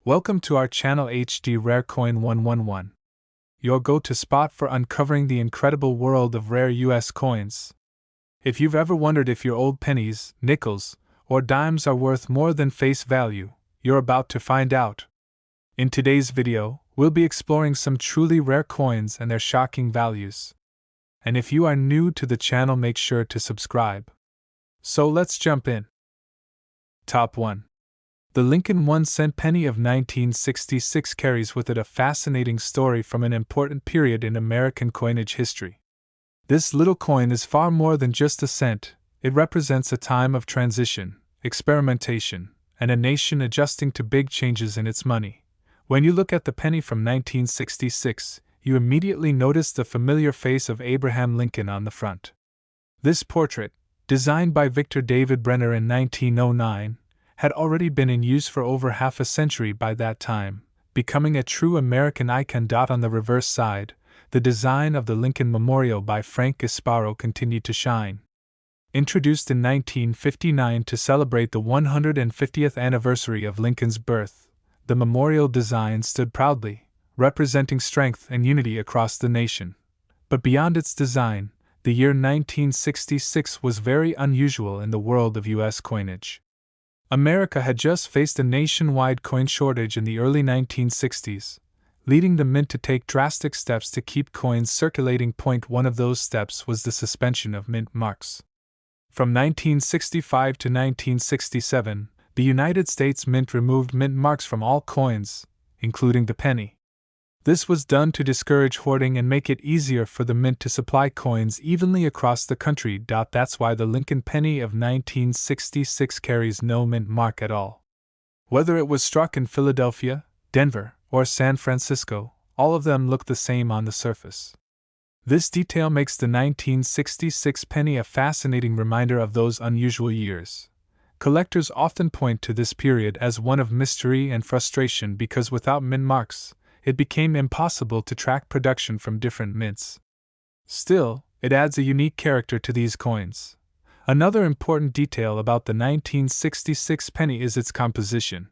Welcome to our channel HD Rare Coin 111, your go-to spot for uncovering the incredible world of rare US coins. If you've ever wondered if your old pennies, nickels, or dimes are worth more than face value, you're about to find out. In today's video, we'll be exploring some truly rare coins and their shocking values. And if you are new to the channel, make sure to subscribe. So let's jump in. Top 1. The Lincoln 1-cent penny of 1966 carries with it a fascinating story from an important period in American coinage history. This little coin is far more than just a cent. It represents a time of transition, experimentation, and a nation adjusting to big changes in its money. When you look at the penny from 1966, you immediately notice the familiar face of Abraham Lincoln on the front. This portrait, designed by Victor David Brenner in 1909, had already been in use for over half a century by that time, becoming a true American icon. On the reverse side, the design of the Lincoln Memorial by Frank Gasparo continued to shine. Introduced in 1959 to celebrate the 150th anniversary of Lincoln's birth, the memorial design stood proudly, representing strength and unity across the nation. But beyond its design, the year 1966 was very unusual in the world of U.S. coinage. America had just faced a nationwide coin shortage in the early 1960s, leading the mint to take drastic steps to keep coins circulating. One of those steps was the suspension of mint marks. From 1965 to 1967, the United States Mint removed mint marks from all coins, including the penny. This was done to discourage hoarding and make it easier for the mint to supply coins evenly across the country. That's why the Lincoln penny of 1966 carries no mint mark at all. Whether it was struck in Philadelphia, Denver, or San Francisco, all of them look the same on the surface. This detail makes the 1966 penny a fascinating reminder of those unusual years. Collectors often point to this period as one of mystery and frustration because without mint marks, it became impossible to track production from different mints. Still, it adds a unique character to these coins. Another important detail about the 1966 penny is its composition.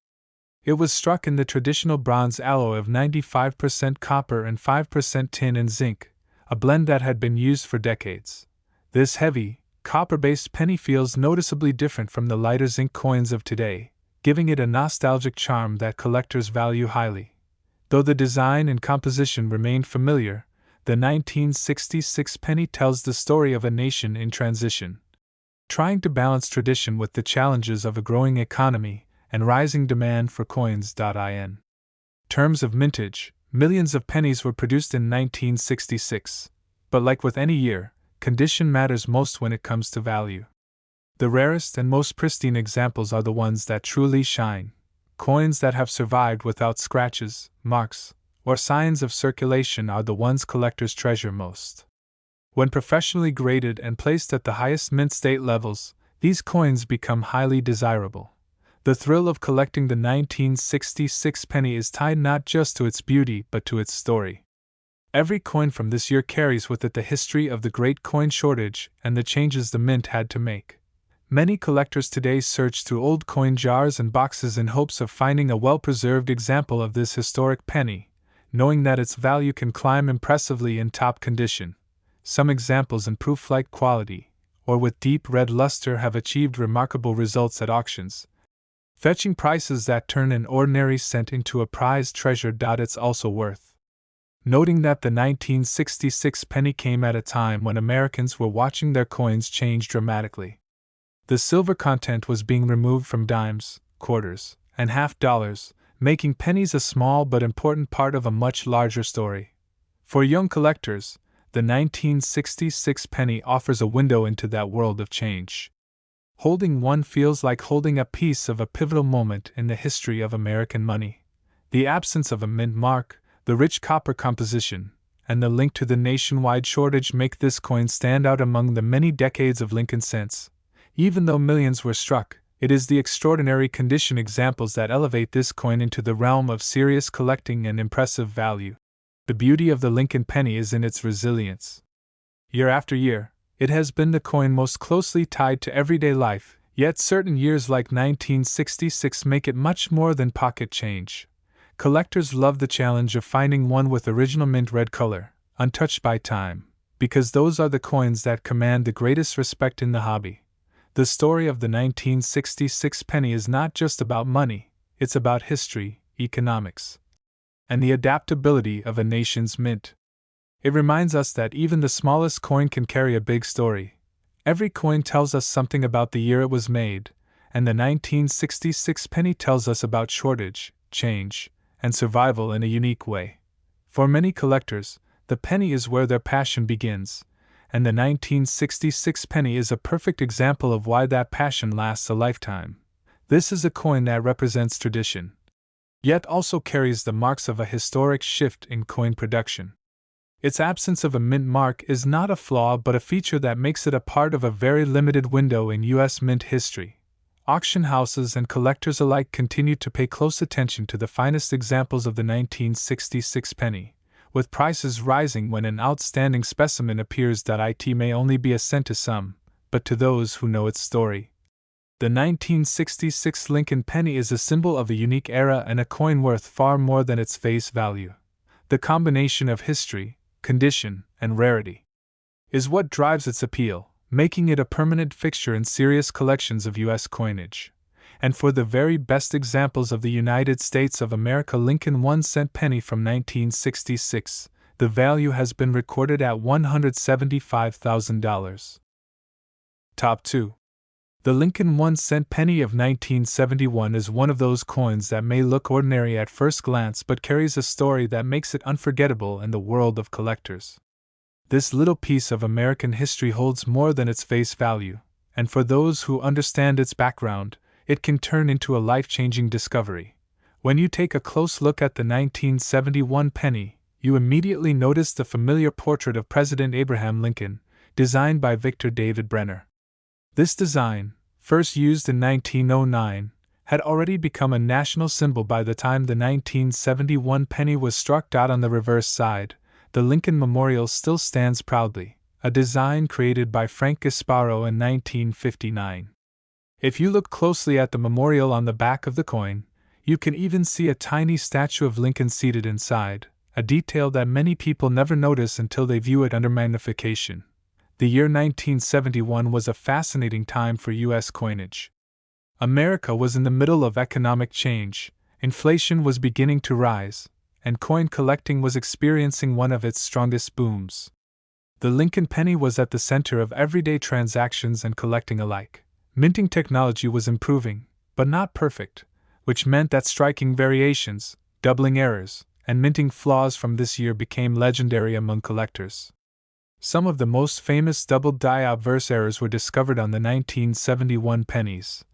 It was struck in the traditional bronze alloy of 95% copper and 5% tin and zinc, a blend that had been used for decades. This heavy, copper-based penny feels noticeably different from the lighter zinc coins of today, giving it a nostalgic charm that collectors value highly. Though the design and composition remain familiar, the 1966 penny tells the story of a nation in transition, trying to balance tradition with the challenges of a growing economy and rising demand for coins. In terms of mintage, millions of pennies were produced in 1966, but like with any year, condition matters most when it comes to value. The rarest and most pristine examples are the ones that truly shine. Coins that have survived without scratches, marks, or signs of circulation are the ones collectors treasure most. When professionally graded and placed at the highest mint state levels, these coins become highly desirable. The thrill of collecting the 1966 penny is tied not just to its beauty but to its story. Every coin from this year carries with it the history of the great coin shortage and the changes the mint had to make. Many collectors today search through old coin jars and boxes in hopes of finding a well-preserved example of this historic penny, knowing that its value can climb impressively in top condition. Some examples in proof-like quality, or with deep red luster, have achieved remarkable results at auctions, fetching prices that turn an ordinary cent into a prized treasure. It's also worth noting that the 1966 penny came at a time when Americans were watching their coins change dramatically. The silver content was being removed from dimes, quarters, and half dollars, making pennies a small but important part of a much larger story. For young collectors, the 1966 penny offers a window into that world of change. Holding one feels like holding a piece of a pivotal moment in the history of American money. The absence of a mint mark, the rich copper composition, and the link to the nationwide shortage make this coin stand out among the many decades of Lincoln cents. Even though millions were struck, it is the extraordinary condition examples that elevate this coin into the realm of serious collecting and impressive value. The beauty of the Lincoln penny is in its resilience. Year after year, it has been the coin most closely tied to everyday life, yet certain years like 1966 make it much more than pocket change. Collectors love the challenge of finding one with original mint red color, untouched by time, because those are the coins that command the greatest respect in the hobby. The story of the 1966 penny is not just about money, it's about history, economics, and the adaptability of a nation's mint. It reminds us that even the smallest coin can carry a big story. Every coin tells us something about the year it was made, and the 1966 penny tells us about shortage, change, and survival in a unique way. For many collectors, the penny is where their passion begins, and the 1966 penny is a perfect example of why that passion lasts a lifetime. This is a coin that represents tradition, yet also carries the marks of a historic shift in coin production. Its absence of a mint mark is not a flaw but a feature that makes it a part of a very limited window in U.S. mint history. Auction houses and collectors alike continue to pay close attention to the finest examples of the 1966 penny, with prices rising when an outstanding specimen appears. It may only be a cent to some, but to those who know its story. The 1966 Lincoln penny is a symbol of a unique era and a coin worth far more than its face value. The combination of history, condition, and rarity is what drives its appeal, making it a permanent fixture in serious collections of U.S. coinage. And for the very best examples of the United States of America Lincoln 1-cent penny from 1966, the value has been recorded at $175,000. Top 2. The Lincoln 1-cent penny of 1971 is one of those coins that may look ordinary at first glance but carries a story that makes it unforgettable in the world of collectors. This little piece of American history holds more than its face value, and for those who understand its background, it can turn into a life-changing discovery. When you take a close look at the 1971 penny, you immediately notice the familiar portrait of President Abraham Lincoln, designed by Victor David Brenner. This design, first used in 1909, had already become a national symbol by the time the 1971 penny was struck out on the reverse side. The Lincoln Memorial still stands proudly, a design created by Frank Gasparo in 1959. If you look closely at the memorial on the back of the coin, you can even see a tiny statue of Lincoln seated inside, a detail that many people never notice until they view it under magnification. The year 1971 was a fascinating time for U.S. coinage. America was in the middle of economic change, inflation was beginning to rise, and coin collecting was experiencing one of its strongest booms. The Lincoln penny was at the center of everyday transactions and collecting alike. Minting technology was improving, but not perfect, which meant that striking variations, doubling errors, and minting flaws from this year became legendary among collectors. Some of the most famous double-die obverse errors were discovered on the 1971 pennies,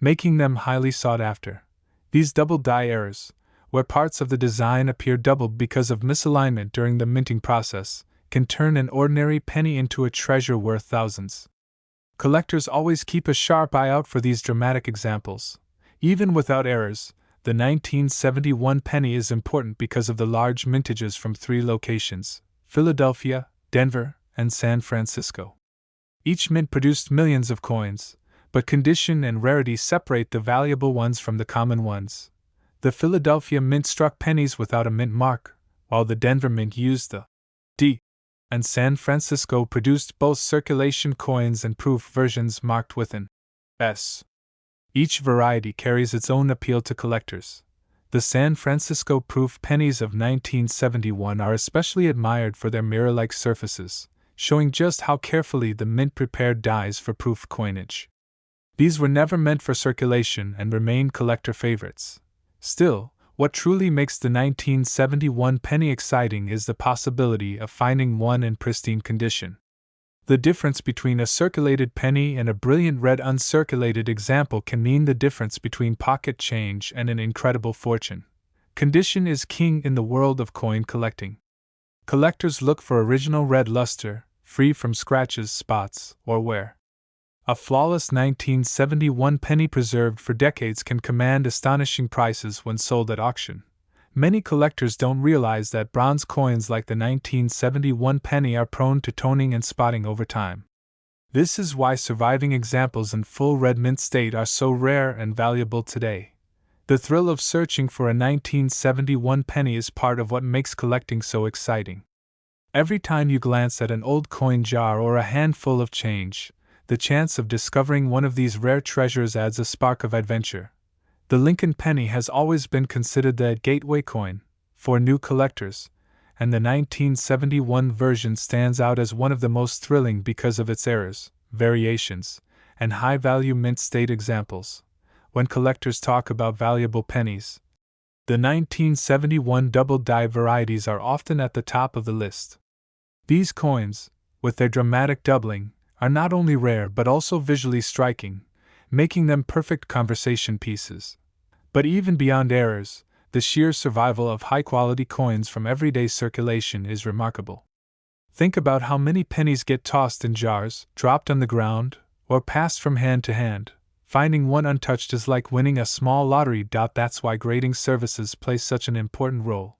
making them highly sought after. These double-die errors, where parts of the design appear doubled because of misalignment during the minting process, can turn an ordinary penny into a treasure worth thousands. Collectors always keep a sharp eye out for these dramatic examples. Even without errors, the 1971 penny is important because of the large mintages from 3 locations: Philadelphia, Denver, and San Francisco. Each mint produced millions of coins, but condition and rarity separate the valuable ones from the common ones. The Philadelphia mint struck pennies without a mint mark, while the Denver mint used the D, and San Francisco produced both circulation coins and proof versions marked with an S. Each variety carries its own appeal to collectors. The San Francisco proof pennies of 1971 are especially admired for their mirror-like surfaces, showing just how carefully the mint prepared dies for proof coinage. These were never meant for circulation and remain collector favorites. Still, what truly makes the 1971 penny exciting is the possibility of finding one in pristine condition. The difference between a circulated penny and a brilliant red uncirculated example can mean the difference between pocket change and an incredible fortune. Condition is king in the world of coin collecting. Collectors look for original red luster, free from scratches, spots, or wear. A flawless 1971 penny preserved for decades can command astonishing prices when sold at auction. Many collectors don't realize that bronze coins like the 1971 penny are prone to toning and spotting over time. This is why surviving examples in full red mint state are so rare and valuable today. The thrill of searching for a 1971 penny is part of what makes collecting so exciting. Every time you glance at an old coin jar or a handful of change, the chance of discovering one of these rare treasures adds a spark of adventure. The Lincoln penny has always been considered the gateway coin for new collectors, and the 1971 version stands out as one of the most thrilling because of its errors, variations, and high-value mint-state examples. When collectors talk about valuable pennies, the 1971 double-die varieties are often at the top of the list. These coins, with their dramatic doubling, are not only rare but also visually striking, making them perfect conversation pieces. But even beyond errors, the sheer survival of high-quality coins from everyday circulation is remarkable. Think about how many pennies get tossed in jars, dropped on the ground, or passed from hand to hand. Finding one untouched is like winning a small lottery. That's why grading services play such an important role.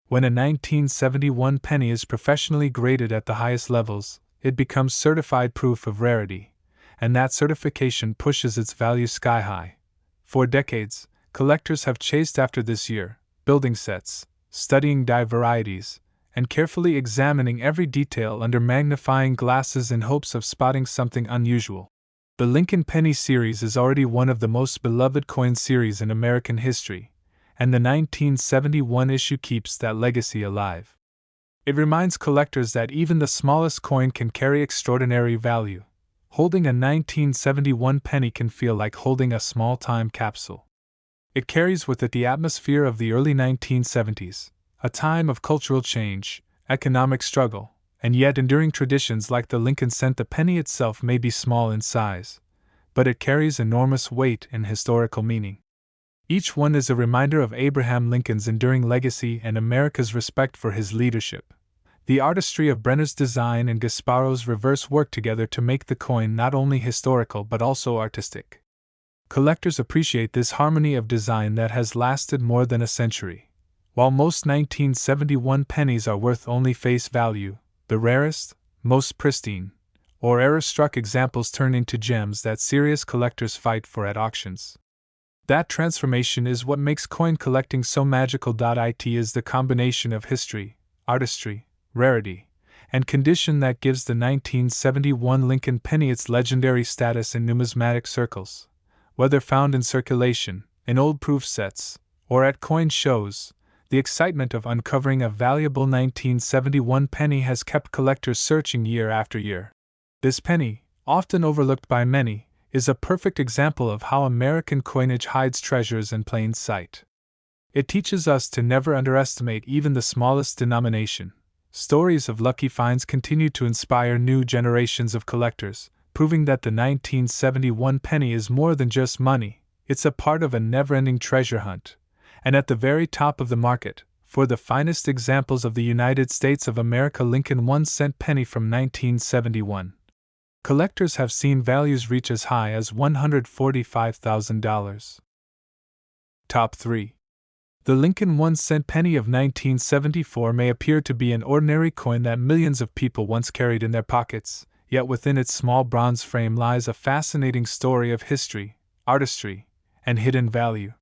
When a 1971 penny is professionally graded at the highest levels, it becomes certified proof of rarity, and that certification pushes its value sky high. For decades, collectors have chased after this year, building sets, studying die varieties, and carefully examining every detail under magnifying glasses in hopes of spotting something unusual. The Lincoln Penny series is already one of the most beloved coin series in American history, and the 1971 issue keeps that legacy alive. It reminds collectors that even the smallest coin can carry extraordinary value. Holding a 1971 penny can feel like holding a small time capsule. It carries with it the atmosphere of the early 1970s, a time of cultural change, economic struggle, and yet enduring traditions like the Lincoln cent. The penny itself may be small in size, but it carries enormous weight and historical meaning. Each one is a reminder of Abraham Lincoln's enduring legacy and America's respect for his leadership. The artistry of Brenner's design and Gasparo's reverse work together to make the coin not only historical but also artistic. Collectors appreciate this harmony of design that has lasted more than a century. While most 1971 pennies are worth only face value, the rarest, most pristine, or error-struck examples turn into gems that serious collectors fight for at auctions. That transformation is what makes coin collecting so magical. It is the combination of history, artistry, rarity, and condition that gives the 1971 Lincoln penny its legendary status in numismatic circles. Whether found in circulation, in old proof sets, or at coin shows, the excitement of uncovering a valuable 1971 penny has kept collectors searching year after year. This penny, often overlooked by many, is a perfect example of how American coinage hides treasures in plain sight. It teaches us to never underestimate even the smallest denomination. Stories of lucky finds continue to inspire new generations of collectors, proving that the 1971 penny is more than just money, it's a part of a never-ending treasure hunt. And at the very top of the market, for the finest examples of the United States of America, Lincoln 1-cent penny from 1971. Collectors have seen values reach as high as $145,000. Top 3. The Lincoln 1-cent penny of 1974 may appear to be an ordinary coin that millions of people once carried in their pockets, yet within its small bronze frame lies a fascinating story of history, artistry, and hidden value.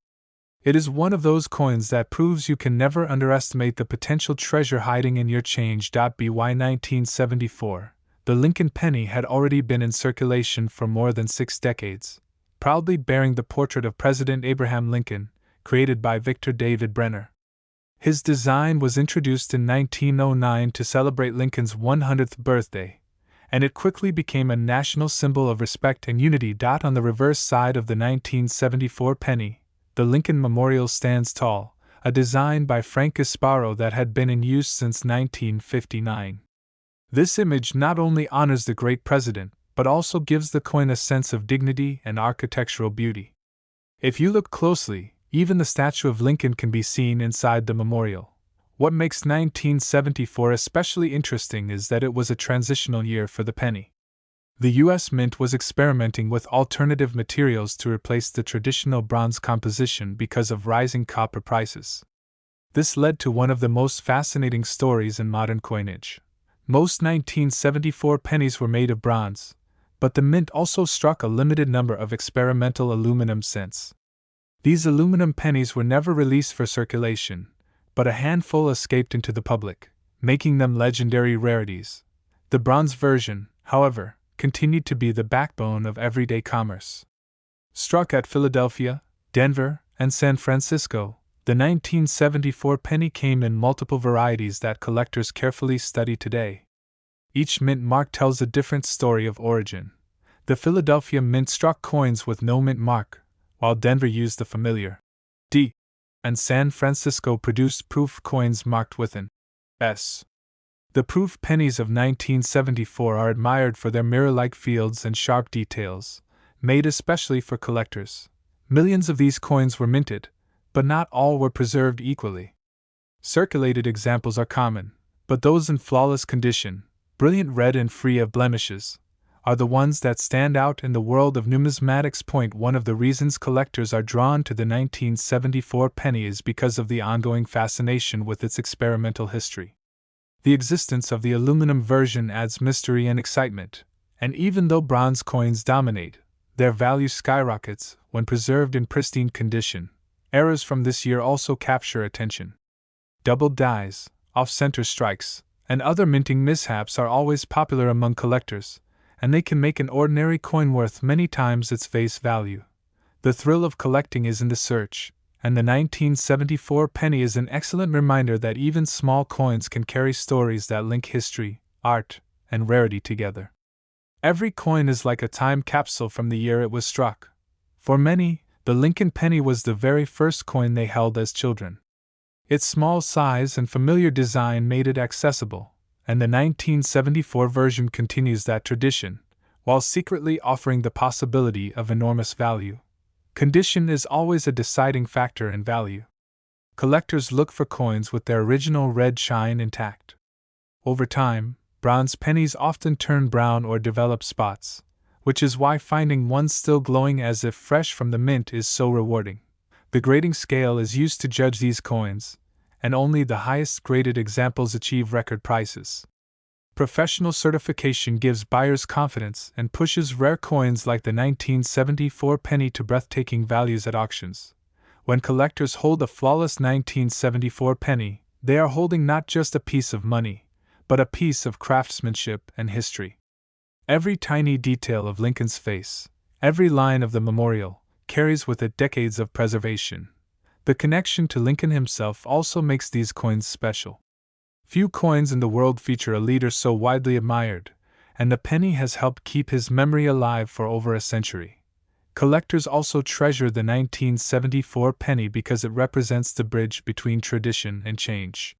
It is one of those coins that proves you can never underestimate the potential treasure hiding in your change. By 1974, the Lincoln penny had already been in circulation for more than 6 decades, proudly bearing the portrait of President Abraham Lincoln, created by Victor David Brenner. His design was introduced in 1909 to celebrate Lincoln's 100th birthday, and it quickly became a national symbol of respect and unity. On the reverse side of the 1974 penny, the Lincoln Memorial stands tall, a design by Frank Gasparo that had been in use since 1959. This image not only honors the great president, but also gives the coin a sense of dignity and architectural beauty. If you look closely, even the statue of Lincoln can be seen inside the memorial. What makes 1974 especially interesting is that it was a transitional year for the penny. The U.S. Mint was experimenting with alternative materials to replace the traditional bronze composition because of rising copper prices. This led to one of the most fascinating stories in modern coinage. Most 1974 pennies were made of bronze, but the Mint also struck a limited number of experimental aluminum cents. These aluminum pennies were never released for circulation, but a handful escaped into the public, making them legendary rarities. The bronze version, however, continued to be the backbone of everyday commerce. Struck at Philadelphia, Denver, and San Francisco, the 1974 penny came in multiple varieties that collectors carefully study today. Each mint mark tells a different story of origin. The Philadelphia Mint struck coins with no mint mark, while Denver used the familiar D, and San Francisco produced proof coins marked with an S. The proof pennies of 1974 are admired for their mirror-like fields and sharp details, made especially for collectors. Millions of these coins were minted, but not all were preserved equally. Circulated examples are common, but those in flawless condition, brilliant red and free of blemishes, are the ones that stand out in the world of numismatics. One of the reasons collectors are drawn to the 1974 penny is because of the ongoing fascination with its experimental history. The existence of the aluminum version adds mystery and excitement, and even though bronze coins dominate, their value skyrockets when preserved in pristine condition. Errors from this year also capture attention. Double dies, off-center strikes, and other minting mishaps are always popular among collectors, and they can make an ordinary coin worth many times its face value. The thrill of collecting is in the search, and the 1974 penny is an excellent reminder that even small coins can carry stories that link history, art, and rarity together. Every coin is like a time capsule from the year it was struck. For many, the Lincoln penny was the very first coin they held as children. Its small size and familiar design made it accessible, and the 1974 version continues that tradition, while secretly offering the possibility of enormous value. Condition is always a deciding factor in value. Collectors look for coins with their original red shine intact. Over time, bronze pennies often turn brown or develop spots, which is why finding one still glowing as if fresh from the mint is so rewarding. The grading scale is used to judge these coins, and only the highest graded examples achieve record prices. Professional certification gives buyers confidence and pushes rare coins like the 1974 penny to breathtaking values at auctions. When collectors hold a flawless 1974 penny, they are holding not just a piece of money, but a piece of craftsmanship and history. Every tiny detail of Lincoln's face, every line of the memorial, carries with it decades of preservation. The connection to Lincoln himself also makes these coins special. Few coins in the world feature a leader so widely admired, and the penny has helped keep his memory alive for over a century. Collectors also treasure the 1974 penny because it represents the bridge between tradition and change.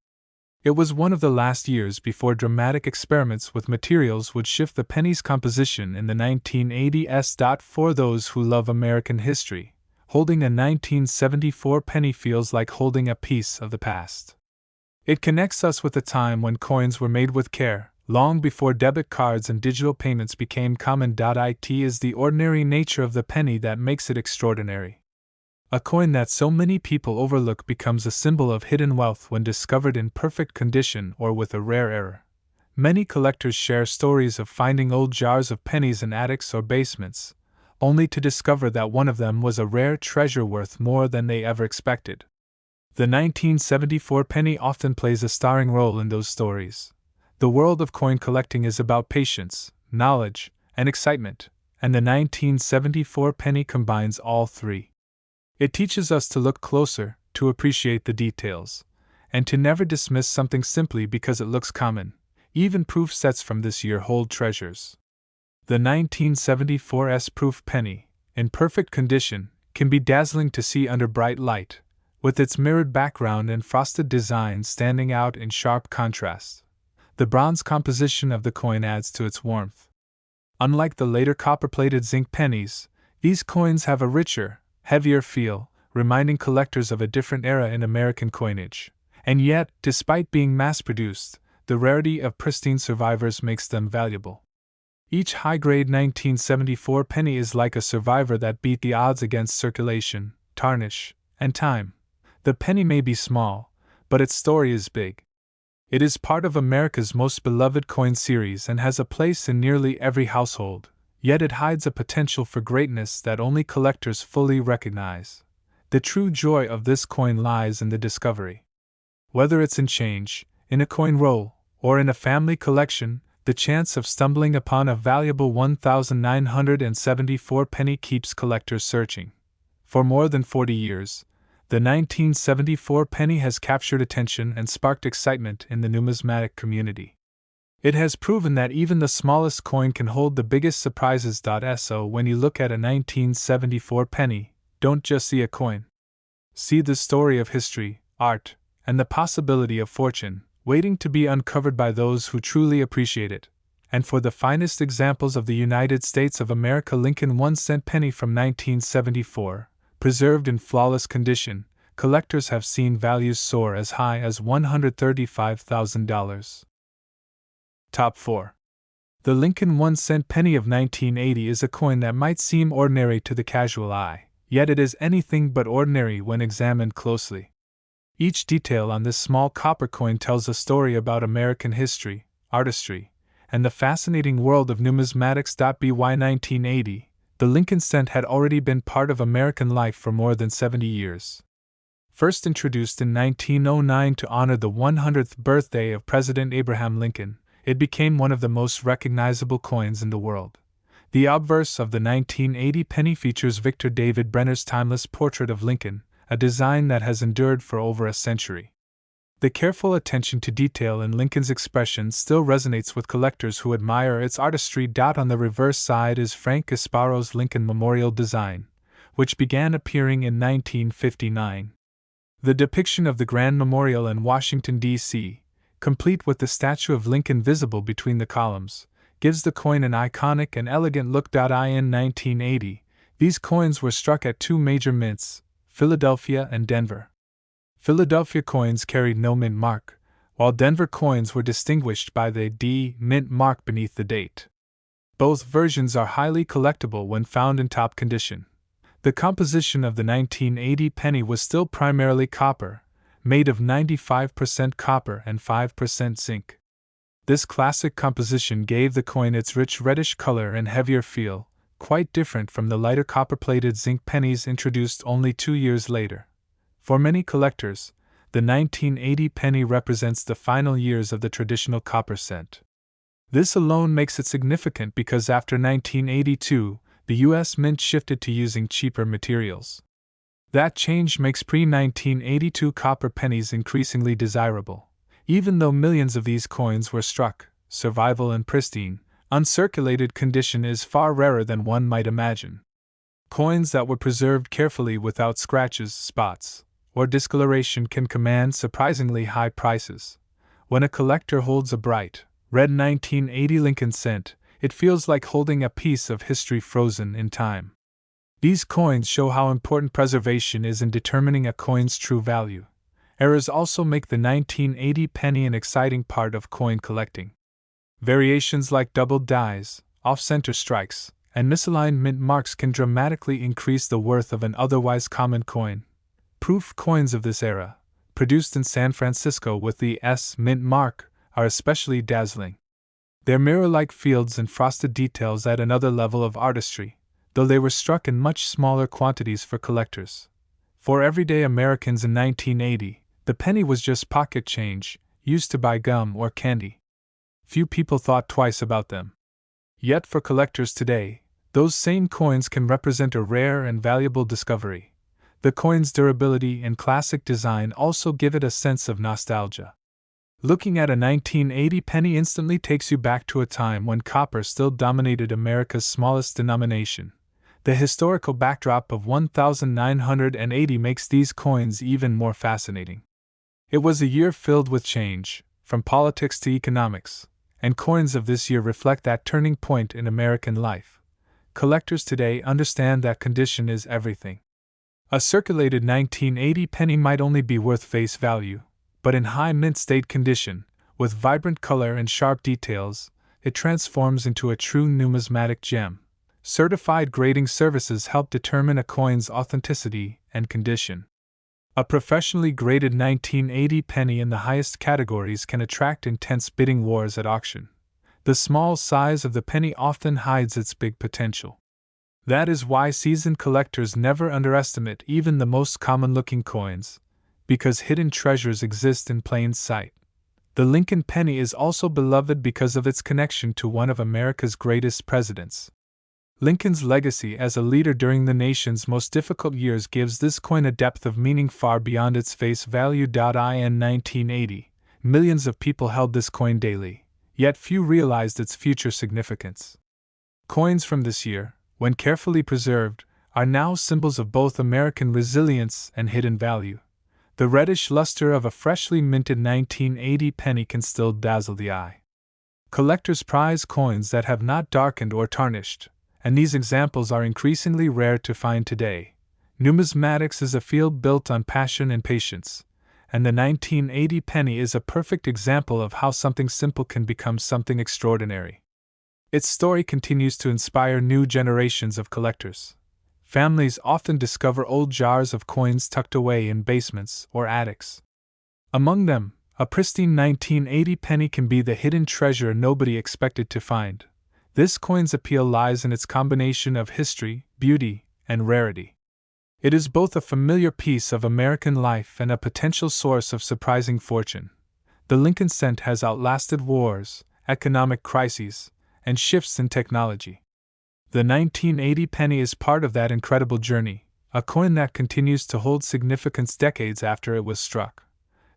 It was one of the last years before dramatic experiments with materials would shift the penny's composition in the 1980s. For those who love American history, holding a 1974 penny feels like holding a piece of the past. It connects us with a time when coins were made with care, long before debit cards and digital payments became common. It is the ordinary nature of the penny that makes it extraordinary. A coin that so many people overlook becomes a symbol of hidden wealth when discovered in perfect condition or with a rare error. Many collectors share stories of finding old jars of pennies in attics or basements, only to discover that one of them was a rare treasure worth more than they ever expected. The 1974 penny often plays a starring role in those stories. The world of coin collecting is about patience, knowledge, and excitement, and the 1974 penny combines all three. It teaches us to look closer, to appreciate the details, and to never dismiss something simply because it looks common. Even proof sets from this year hold treasures. The 1974's proof penny, in perfect condition, can be dazzling to see under bright light, with its mirrored background and frosted design standing out in sharp contrast. The bronze composition of the coin adds to its warmth. Unlike the later copper-plated zinc pennies, these coins have a richer, heavier feel, reminding collectors of a different era in American coinage. And yet, despite being mass-produced, the rarity of pristine survivors makes them valuable. Each high-grade 1974 penny is like a survivor that beat the odds against circulation, tarnish, and time. The penny may be small, but its story is big. It is part of America's most beloved coin series and has a place in nearly every household. Yet it hides a potential for greatness that only collectors fully recognize. The true joy of this coin lies in the discovery. Whether it's in change, in a coin roll, or in a family collection, the chance of stumbling upon a valuable 1,974 penny keeps collectors searching. For more than 40 years, the 1974 penny has captured attention and sparked excitement in the numismatic community. It has proven that even the smallest coin can hold the biggest surprises. So when you look at a 1974 penny, don't just see a coin. See the story of history, art, and the possibility of fortune, waiting to be uncovered by those who truly appreciate it. And for the finest examples of the United States of America Lincoln 1-cent penny from 1974, preserved in flawless condition, collectors have seen values soar as high as $135,000. Top 4. The Lincoln 1-cent penny of 1980 is a coin that might seem ordinary to the casual eye, yet it is anything but ordinary when examined closely. Each detail on this small copper coin tells a story about American history, artistry, and the fascinating world of numismatics. By 1980, the Lincoln cent had already been part of American life for more than 70 years. First introduced in 1909 to honor the 100th birthday of President Abraham Lincoln, it became one of the most recognizable coins in the world. The obverse of the 1980 penny features Victor David Brenner's timeless portrait of Lincoln, a design that has endured for over a century. The careful attention to detail in Lincoln's expression still resonates with collectors who admire its artistry. On the reverse side is Frank Gasparo's Lincoln Memorial design, which began appearing in 1959. The depiction of the Grand Memorial in Washington, D.C., complete with the statue of Lincoln visible between the columns, gives the coin an iconic and elegant look. In 1980, these coins were struck at two major mints, Philadelphia and Denver. Philadelphia coins carried no mint mark, while Denver coins were distinguished by the D mint mark beneath the date. Both versions are highly collectible when found in top condition. The composition of the 1980 penny was still primarily copper, made of 95% copper and 5% zinc. This classic composition gave the coin its rich reddish color and heavier feel, quite different from the lighter copper-plated zinc pennies introduced only 2 years later. For many collectors, the 1980 penny represents the final years of the traditional copper cent. This alone makes it significant because after 1982, the U.S. Mint shifted to using cheaper materials. That change makes pre-1982 copper pennies increasingly desirable. Even though millions of these coins were struck, survival in pristine, uncirculated condition is far rarer than one might imagine. Coins that were preserved carefully without scratches, spots, or discoloration can command surprisingly high prices. When a collector holds a bright, red 1980 Lincoln cent, it feels like holding a piece of history frozen in time. These coins show how important preservation is in determining a coin's true value. Errors also make the 1980 penny an exciting part of coin collecting. Variations like doubled dies, off-center strikes, and misaligned mint marks can dramatically increase the worth of an otherwise common coin. Proof coins of this era, produced in San Francisco with the S mint mark, are especially dazzling. Their mirror-like fields and frosted details add another level of artistry, though they were struck in much smaller quantities for collectors. For everyday Americans in 1980, the penny was just pocket change, used to buy gum or candy. Few people thought twice about them. Yet for collectors today, those same coins can represent a rare and valuable discovery. The coin's durability and classic design also give it a sense of nostalgia. Looking at a 1980 penny instantly takes you back to a time when copper still dominated America's smallest denomination. The historical backdrop of 1980 makes these coins even more fascinating. It was a year filled with change, from politics to economics, and coins of this year reflect that turning point in American life. Collectors today understand that condition is everything. A circulated 1980 penny might only be worth face value, but in high mint state condition, with vibrant color and sharp details, it transforms into a true numismatic gem. Certified grading services help determine a coin's authenticity and condition. A professionally graded 1980 penny in the highest categories can attract intense bidding wars at auction. The small size of the penny often hides its big potential. That is why seasoned collectors never underestimate even the most common-looking coins, because hidden treasures exist in plain sight. The Lincoln penny is also beloved because of its connection to one of America's greatest presidents. Lincoln's legacy as a leader during the nation's most difficult years gives this coin a depth of meaning far beyond its face value. In 1980, millions of people held this coin daily, yet few realized its future significance. Coins from this year, when carefully preserved, are now symbols of both American resilience and hidden value. The reddish luster of a freshly minted 1980 penny can still dazzle the eye. Collectors prize coins that have not darkened or tarnished, and these examples are increasingly rare to find today. Numismatics is a field built on passion and patience, and the 1980 penny is a perfect example of how something simple can become something extraordinary. Its story continues to inspire new generations of collectors. Families often discover old jars of coins tucked away in basements or attics. Among them, a pristine 1980 penny can be the hidden treasure nobody expected to find. This coin's appeal lies in its combination of history, beauty, and rarity. It is both a familiar piece of American life and a potential source of surprising fortune. The Lincoln cent has outlasted wars, economic crises, and shifts in technology. The 1980 penny is part of that incredible journey, a coin that continues to hold significance decades after it was struck.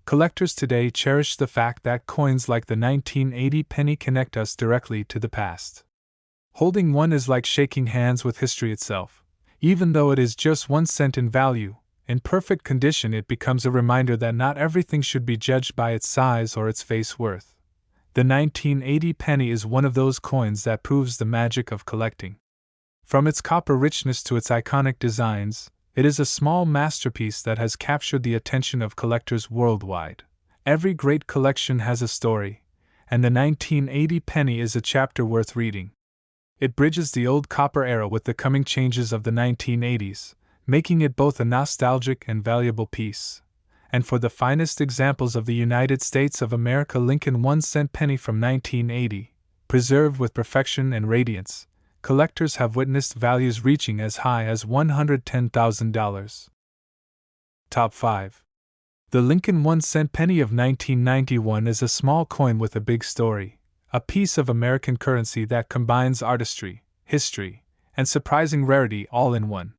Collectors today cherish the fact that coins like the 1980 penny connect us directly to the past. Holding one is like shaking hands with history itself. Even though it is just 1 cent in value, in perfect condition it becomes a reminder that not everything should be judged by its size or its face worth. The 1980 penny is one of those coins that proves the magic of collecting. From its copper richness to its iconic designs, it is a small masterpiece that has captured the attention of collectors worldwide. Every great collection has a story, and the 1980 penny is a chapter worth reading. It bridges the old copper era with the coming changes of the 1980s, making it both a nostalgic and valuable piece. And for the finest examples of the United States of America Lincoln 1 cent penny from 1980, preserved with perfection and radiance, collectors have witnessed values reaching as high as $110,000. Top 5. The Lincoln 1 cent penny of 1991 is a small coin with a big story, a piece of American currency that combines artistry, history, and surprising rarity all in one.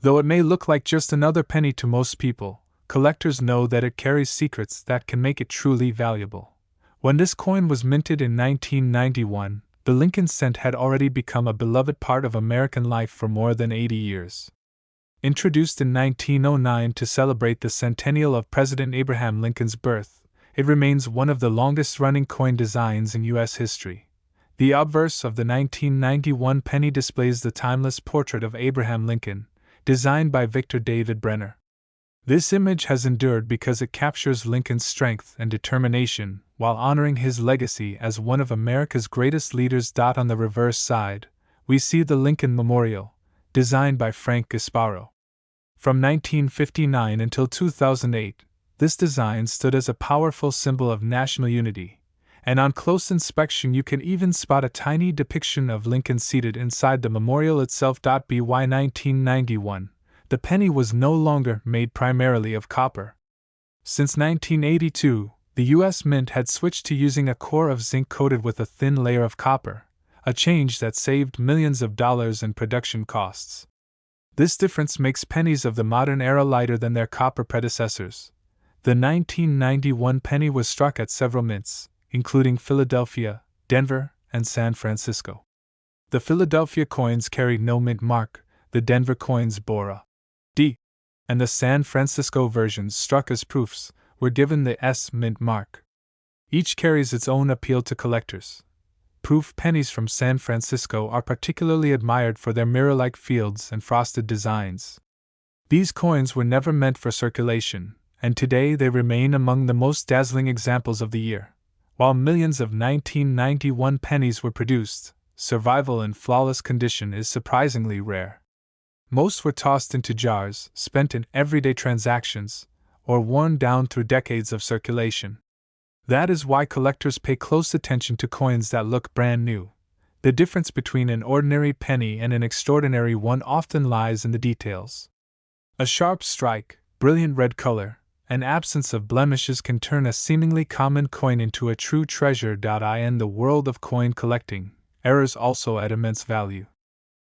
Though it may look like just another penny to most people, collectors know that it carries secrets that can make it truly valuable. When this coin was minted in 1991, the Lincoln cent had already become a beloved part of American life for more than 80 years. Introduced in 1909 to celebrate the centennial of President Abraham Lincoln's birth, it remains one of the longest-running coin designs in U.S. history. The obverse of the 1991 penny displays the timeless portrait of Abraham Lincoln, designed by Victor David Brenner. This image has endured because it captures Lincoln's strength and determination while honoring his legacy as one of America's greatest leaders. On the reverse side, we see the Lincoln Memorial, designed by Frank Gasparo. From 1959 until 2008, this design stood as a powerful symbol of national unity, and on close inspection you can even spot a tiny depiction of Lincoln seated inside the memorial itself. By 1991, the penny was no longer made primarily of copper. Since 1982, the U.S. Mint had switched to using a core of zinc coated with a thin layer of copper, a change that saved millions of dollars in production costs. This difference makes pennies of the modern era lighter than their copper predecessors. The 1991 penny was struck at several mints, including Philadelphia, Denver, and San Francisco. The Philadelphia coins carried no mint mark, the Denver coins bore a D, and the San Francisco versions struck as proofs were given the S mint mark. Each carries its own appeal to collectors. Proof pennies from San Francisco are particularly admired for their mirror-like fields and frosted designs. These coins were never meant for circulation, and today they remain among the most dazzling examples of the year. While millions of 1991 pennies were produced, survival in flawless condition is surprisingly rare. Most were tossed into jars, spent in everyday transactions, or worn down through decades of circulation. That is why collectors pay close attention to coins that look brand new. The difference between an ordinary penny and an extraordinary one often lies in the details. A sharp strike, brilliant red color, and absence of blemishes can turn a seemingly common coin into a true treasure. In the world of coin collecting, errors also add immense value.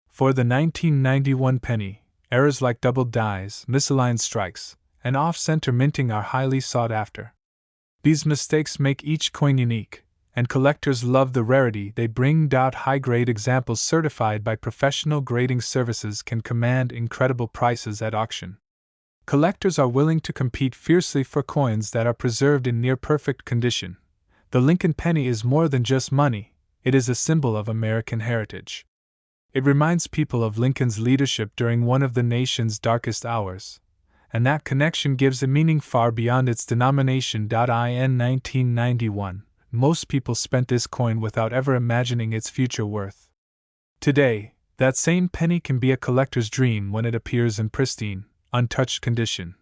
For the 1991 penny, errors like doubled dies, misaligned strikes, and off-center minting are highly sought after. These mistakes make each coin unique, and collectors love the rarity they bring. High-grade examples certified by professional grading services can command incredible prices at auction. Collectors are willing to compete fiercely for coins that are preserved in near-perfect condition. The Lincoln penny is more than just money, it is a symbol of American heritage. It reminds people of Lincoln's leadership during one of the nation's darkest hours, and that connection gives a meaning far beyond its denomination. In 1991, most people spent this coin without ever imagining its future worth. Today, that same penny can be a collector's dream when it appears in pristine, untouched condition.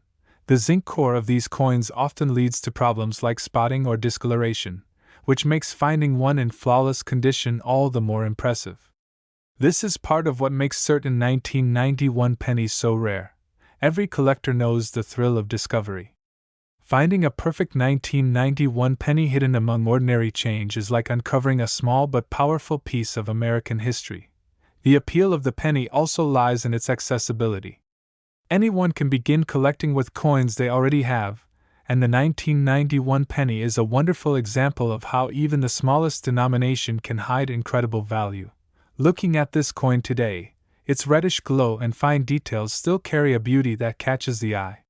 The zinc core of these coins often leads to problems like spotting or discoloration, which makes finding one in flawless condition all the more impressive. This is part of what makes certain 1991 pennies so rare. Every collector knows the thrill of discovery. Finding a perfect 1991 penny hidden among ordinary change is like uncovering a small but powerful piece of American history. The appeal of the penny also lies in its accessibility. Anyone can begin collecting with coins they already have, and the 1991 penny is a wonderful example of how even the smallest denomination can hide incredible value. Looking at this coin today, its reddish glow and fine details still carry a beauty that catches the eye.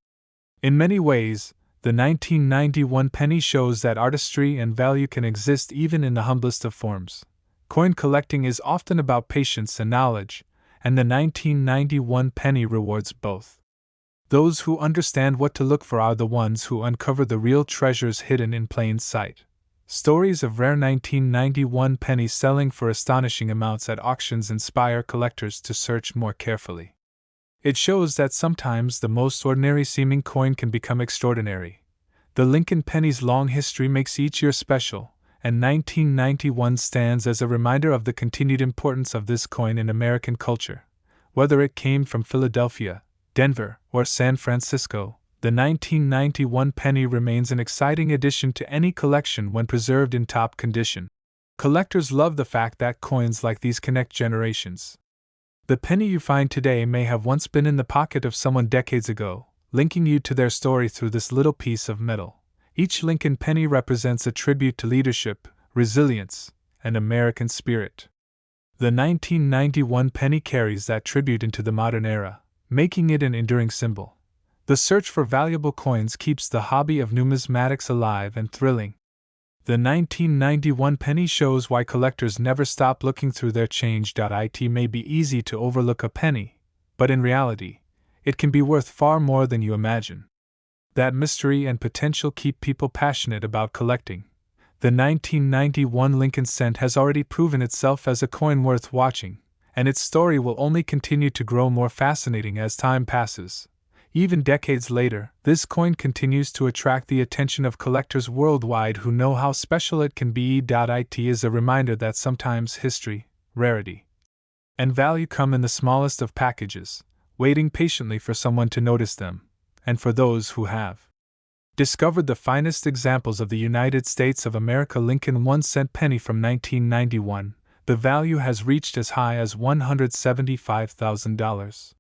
In many ways, the 1991 penny shows that artistry and value can exist even in the humblest of forms. Coin collecting is often about patience and knowledge, and the 1991 penny rewards both. Those who understand what to look for are the ones who uncover the real treasures hidden in plain sight. Stories of rare 1991 pennies selling for astonishing amounts at auctions inspire collectors to search more carefully. It shows that sometimes the most ordinary seeming coin can become extraordinary. The Lincoln penny's long history makes each year special, and 1991 stands as a reminder of the continued importance of this coin in American culture. Whether it came from Philadelphia, Denver, or San Francisco, the 1991 penny remains an exciting addition to any collection when preserved in top condition. Collectors love the fact that coins like these connect generations. The penny you find today may have once been in the pocket of someone decades ago, linking you to their story through this little piece of metal. Each Lincoln penny represents a tribute to leadership, resilience, and American spirit. The 1991 penny carries that tribute into the modern era, making it an enduring symbol. The search for valuable coins keeps the hobby of numismatics alive and thrilling. The 1991 penny shows why collectors never stop looking through their change. It may be easy to overlook a penny, but in reality, it can be worth far more than you imagine. That mystery and potential keep people passionate about collecting. The 1991 Lincoln cent has already proven itself as a coin worth watching, and its story will only continue to grow more fascinating as time passes. Even decades later, this coin continues to attract the attention of collectors worldwide who know how special it can be. It is a reminder that sometimes history, rarity, and value come in the smallest of packages, waiting patiently for someone to notice them, and for those who have discovered the finest examples of the United States of America Lincoln 1-cent penny from 1991, the value has reached as high as $175,000.